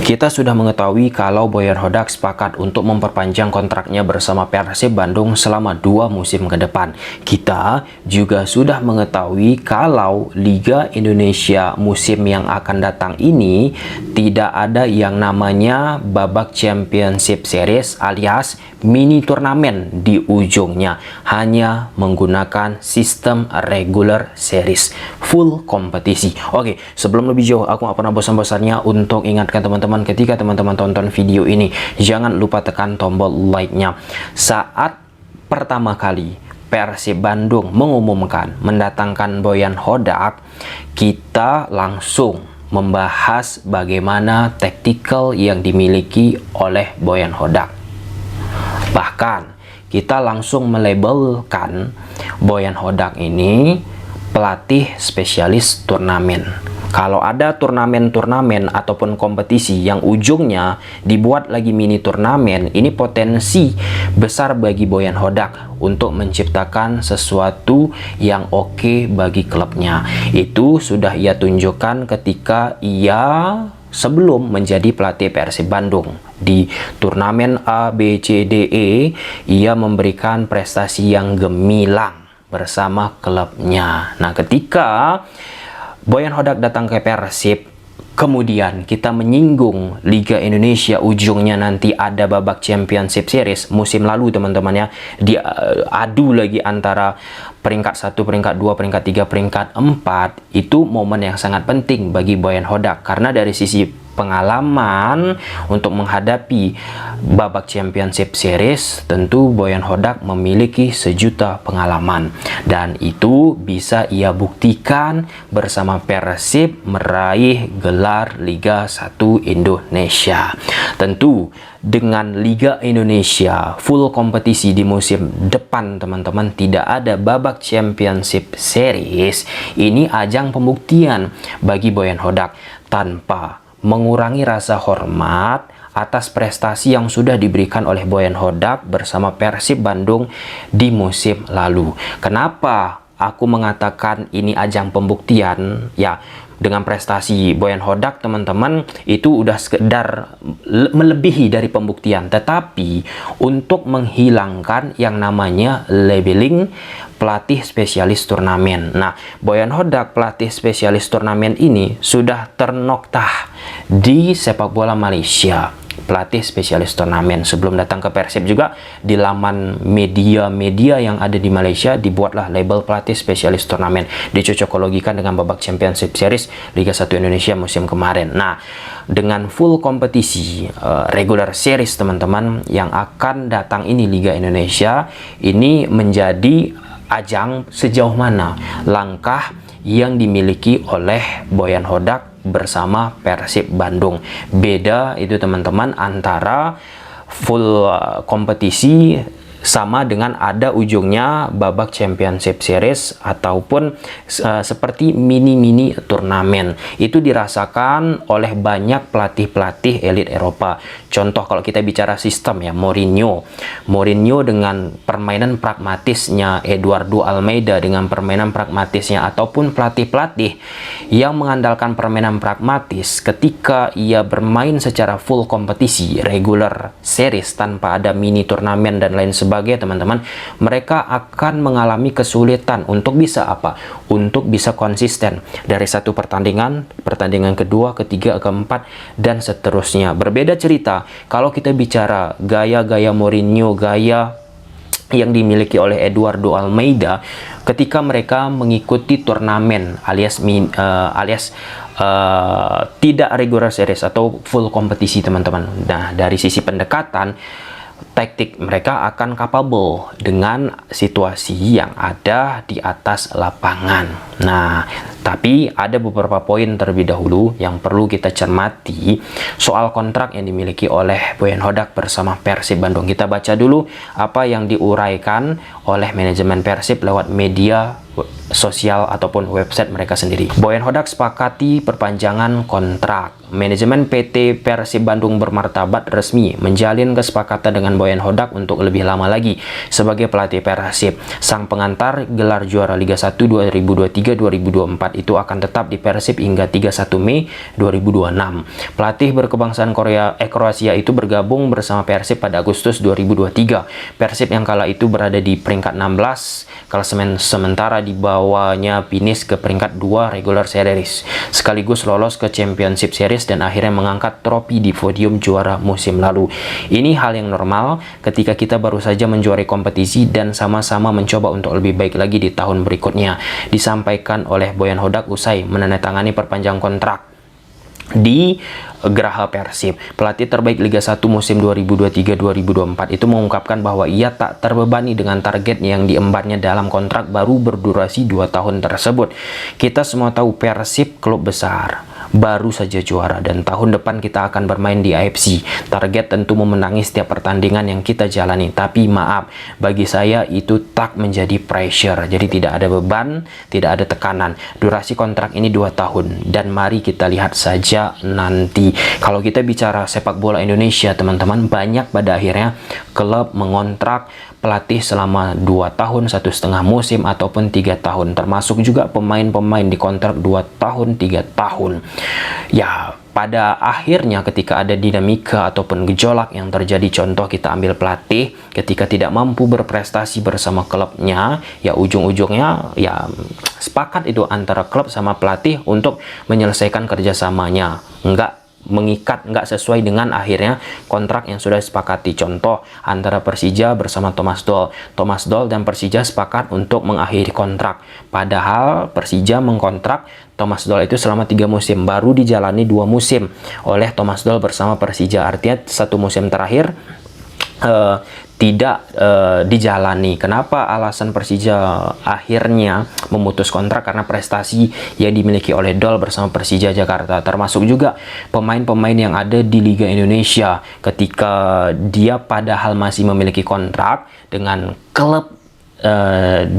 Kita sudah mengetahui kalau Boyan Hodak sepakat untuk memperpanjang kontraknya bersama Persib Bandung selama 2 musim ke depan. Kita juga sudah mengetahui kalau Liga Indonesia musim yang akan datang ini tidak ada yang namanya babak Championship Series alias mini turnamen di ujungnya, hanya menggunakan sistem regular series full kompetisi. Oke, sebelum lebih jauh aku gak pernah bosan-bosannya untuk ingatkan teman-teman, ketika teman-teman tonton video ini jangan lupa tekan tombol like-nya. Saat pertama kali Persib Bandung mengumumkan mendatangkan Boyan Hodak, kita langsung membahas bagaimana taktikal yang dimiliki oleh Boyan Hodak. Bahkan kita langsung melabelkan Boyan Hodak ini pelatih spesialis turnamen. Kalau ada turnamen-turnamen ataupun kompetisi yang ujungnya dibuat lagi mini turnamen, ini potensi besar bagi Boyan Hodak untuk menciptakan sesuatu yang oke bagi klubnya. Itu sudah ia tunjukkan ketika ia sebelum menjadi pelatih Persib Bandung. Di turnamen A, B, C, D, E, ia memberikan prestasi yang gemilang bersama klubnya. Nah, ketika Boyan Hodak datang ke Persib, kemudian kita menyinggung Liga Indonesia ujungnya nanti ada babak Championship Series musim lalu, teman-teman ya, diadu lagi antara peringkat 1, peringkat 2, peringkat 3, peringkat 4. Itu momen yang sangat penting bagi Boyan Hodak karena dari sisi pengalaman untuk menghadapi babak Championship Series, tentu Boyan Hodak memiliki sejuta pengalaman dan itu bisa ia buktikan bersama Persib meraih gelar Liga 1 Indonesia. Tentu dengan Liga Indonesia full kompetisi di musim depan, teman-teman, tidak ada babak Championship Series, ini ajang pembuktian bagi Boyan Hodak tanpa mengurangi rasa hormat atas prestasi yang sudah diberikan oleh Boyan Hodak bersama Persib Bandung di musim lalu. Kenapa aku mengatakan ini ajang pembuktian? Ya, dengan prestasi Boyan Hodak, teman-teman, itu udah sekedar melebihi dari pembuktian. Tetapi untuk menghilangkan yang namanya labeling pelatih spesialis turnamen. Nah, Boyan Hodak pelatih spesialis turnamen ini sudah ternoktah di sepak bola Malaysia. Pelatih spesialis turnamen. Sebelum datang ke Persib juga di laman media-media yang ada di Malaysia dibuatlah label pelatih spesialis turnamen, dicocokologikan dengan babak Championship Series Liga 1 Indonesia musim kemarin. Nah, dengan full kompetisi regular series, teman-teman, yang akan datang ini Liga Indonesia ini menjadi ajang sejauh mana langkah yang dimiliki oleh Boyan Hodak bersama Persib Bandung. Beda itu, teman-teman, antara full kompetisi sama dengan ada ujungnya babak Championship Series ataupun seperti mini-mini turnamen. Itu dirasakan oleh banyak pelatih-pelatih elit Eropa. Contoh kalau kita bicara sistem ya, Mourinho dengan permainan pragmatisnya, Eduardo Almeida dengan permainan pragmatisnya, ataupun pelatih-pelatih yang mengandalkan permainan pragmatis ketika ia bermain secara full kompetisi regular series tanpa ada mini turnamen dan lain sebagainya, teman-teman, mereka akan mengalami kesulitan untuk bisa apa? Untuk bisa konsisten dari satu pertandingan kedua, ketiga, keempat, dan seterusnya. Berbeda cerita kalau kita bicara gaya-gaya Mourinho, gaya yang dimiliki oleh Eduardo Almeida ketika mereka mengikuti turnamen alias tidak regular series atau full kompetisi, teman-teman. Nah, dari sisi pendekatan taktik mereka akan capable dengan situasi yang ada di atas lapangan. Nah, tapi ada beberapa poin terlebih dahulu yang perlu kita cermati soal kontrak yang dimiliki oleh Boyan Hodak bersama Persib Bandung. Kita baca dulu apa yang diuraikan oleh manajemen Persib lewat media sosial ataupun website mereka sendiri. Boyan Hodak sepakati perpanjangan kontrak. Manajemen PT Persib Bandung bermartabat resmi menjalin kesepakatan dengan Boyan Hodak untuk lebih lama lagi sebagai pelatih Persib. Sang pengantar gelar juara Liga 1 2023-2024 itu akan tetap di Persib hingga 31 Mei 2026. Pelatih berkebangsaan Kroasia itu bergabung bersama Persib pada Agustus 2023. Persib yang kala itu berada di peringkat 16 klasemen, sementara di bawahnya finish ke peringkat 2 regular series, sekaligus lolos ke Championship Series dan akhirnya mengangkat trofi di podium juara musim lalu. Ini hal yang normal ketika kita baru saja menjuarai kompetisi dan sama-sama mencoba untuk lebih baik lagi di tahun berikutnya, disampaikan oleh Boyan Hodak usai menandatangani perpanjang kontrak di Geraha Persib. Pelatih terbaik Liga 1 musim 2023-2024 itu mengungkapkan bahwa ia tak terbebani dengan target yang diembannya dalam kontrak baru berdurasi 2 tahun tersebut. Kita semua tahu Persib klub besar, baru saja juara, dan tahun depan kita akan bermain di AFC. Target tentu memenangi setiap pertandingan yang kita jalani, tapi maaf, bagi saya itu tak menjadi pressure. Jadi tidak ada beban, tidak ada tekanan. Durasi kontrak ini 2 tahun, dan mari kita lihat saja nanti. Kalau kita bicara sepak bola Indonesia, teman-teman, banyak pada akhirnya klub mengontrak pelatih selama 2 tahun, 1,5 musim, ataupun 3 tahun. Termasuk juga pemain-pemain dikontrak 2 tahun, 3 tahun. Ya, pada akhirnya ketika ada dinamika ataupun gejolak yang terjadi, contoh kita ambil pelatih ketika tidak mampu berprestasi bersama klubnya, ya ujung-ujungnya ya sepakat itu antara klub sama pelatih untuk menyelesaikan kerjasamanya, nggak sesuai dengan akhirnya kontrak yang sudah disepakati. Contoh antara Persija bersama Thomas Doll dan Persija sepakat untuk mengakhiri kontrak, padahal Persija mengkontrak Thomas Doll itu selama 3 musim, baru dijalani 2 musim oleh Thomas Doll bersama Persija. Artinya 1 musim terakhir tidak dijalani. Kenapa alasan Persija akhirnya memutus kontrak? Karena prestasi yang dimiliki oleh Doll bersama Persija Jakarta, termasuk juga pemain-pemain yang ada di Liga Indonesia ketika dia padahal masih memiliki kontrak dengan klub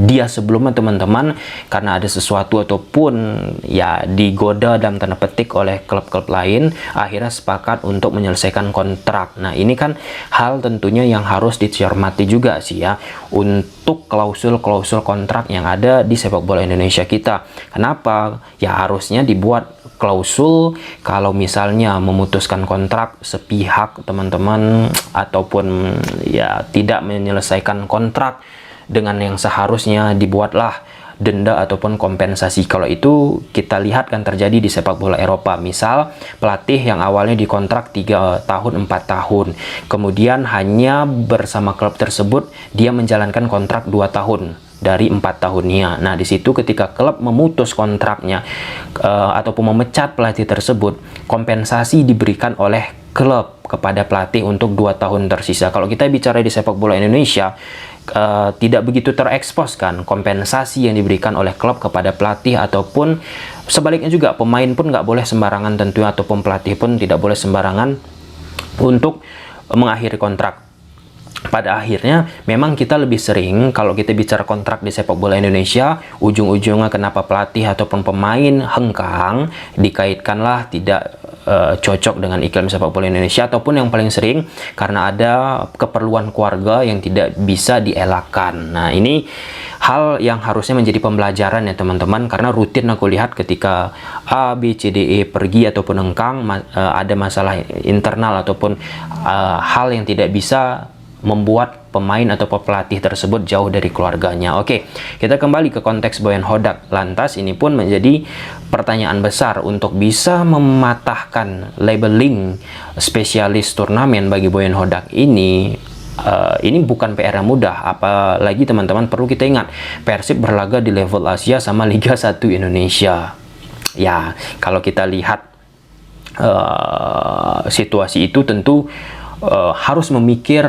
dia sebelumnya, teman-teman, karena ada sesuatu ataupun ya digoda dalam tanda petik oleh klub-klub lain, akhirnya sepakat untuk menyelesaikan kontrak. Nah, ini kan hal tentunya yang harus dicermati juga sih ya untuk klausul-klausul kontrak yang ada di sepak bola Indonesia kita. Kenapa? Ya harusnya dibuat klausul kalau misalnya memutuskan kontrak sepihak, teman-teman, ataupun ya tidak menyelesaikan kontrak dengan yang seharusnya, dibuatlah denda ataupun kompensasi. Kalau itu kita lihat kan terjadi di sepak bola Eropa. Misal pelatih yang awalnya dikontrak 3 tahun 4 tahun, kemudian hanya bersama klub tersebut dia menjalankan kontrak 2 tahun dari 4 tahunnya. Nah, di situ ketika klub memutus kontraknya ataupun memecat pelatih tersebut, kompensasi diberikan oleh klub kepada pelatih untuk 2 tahun tersisa. Kalau kita bicara di sepak bola Indonesia, tidak begitu terekspos kan kompensasi yang diberikan oleh klub kepada pelatih, ataupun sebaliknya juga pemain pun nggak boleh sembarangan tentunya, ataupun pelatih pun tidak boleh sembarangan untuk mengakhiri kontrak. Pada akhirnya memang kita lebih sering kalau kita bicara kontrak di sepak bola Indonesia, ujung-ujungnya kenapa pelatih ataupun pemain hengkang dikaitkanlah tidak cocok dengan iklim sepak bola Indonesia, ataupun yang paling sering karena ada keperluan keluarga yang tidak bisa dielakkan. Nah, ini hal yang harusnya menjadi pembelajaran ya teman-teman, karena rutin aku lihat ketika A, B, C, D, E pergi ataupun hengkang, ada masalah internal ataupun hal yang tidak bisa membuat pemain atau pelatih tersebut jauh dari keluarganya. Oke, kita kembali ke konteks Boyan Hodak. Lantas ini pun menjadi pertanyaan besar untuk bisa mematahkan labeling spesialis turnamen bagi Boyan Hodak ini. Ini bukan PR yang mudah, apalagi teman-teman perlu kita ingat Persib berlaga di level Asia sama Liga 1 Indonesia. Ya, kalau kita lihat situasi itu tentu harus memikir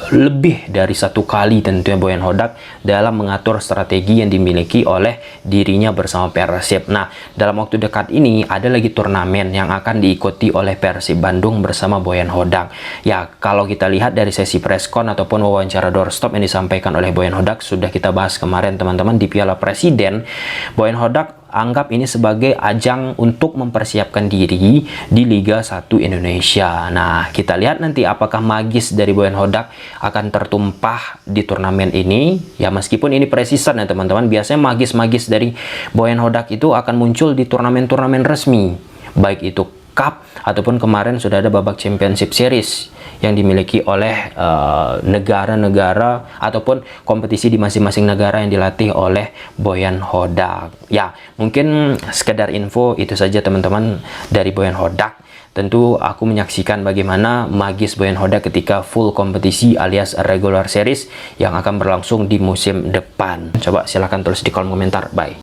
lebih dari 1 kali tentunya Boyan Hodak dalam mengatur strategi yang dimiliki oleh dirinya bersama Persib. Nah, dalam waktu dekat ini ada lagi turnamen yang akan diikuti oleh Persib Bandung bersama Boyan Hodak. Ya, kalau kita lihat dari sesi preskon ataupun wawancara doorstop yang disampaikan oleh Boyan Hodak sudah kita bahas kemarin teman-teman di Piala Presiden. Boyan Hodak anggap ini sebagai ajang untuk mempersiapkan diri di Liga 1 Indonesia. Nah, kita lihat nanti apakah magis dari Boyan Hodak akan tertumpah di turnamen ini. Ya, meskipun ini pre-season ya teman-teman, biasanya magis-magis dari Boyan Hodak itu akan muncul di turnamen-turnamen resmi, baik itu Cup ataupun kemarin sudah ada babak Championship Series yang dimiliki oleh negara-negara ataupun kompetisi di masing-masing negara yang dilatih oleh Boyan Hodak. Ya, mungkin sekedar info itu saja teman-teman dari Boyan Hodak. Tentu aku menyaksikan bagaimana magis Boyan Hodak ketika full kompetisi alias regular series yang akan berlangsung di musim depan. Coba silahkan tulis di kolom komentar. Bye.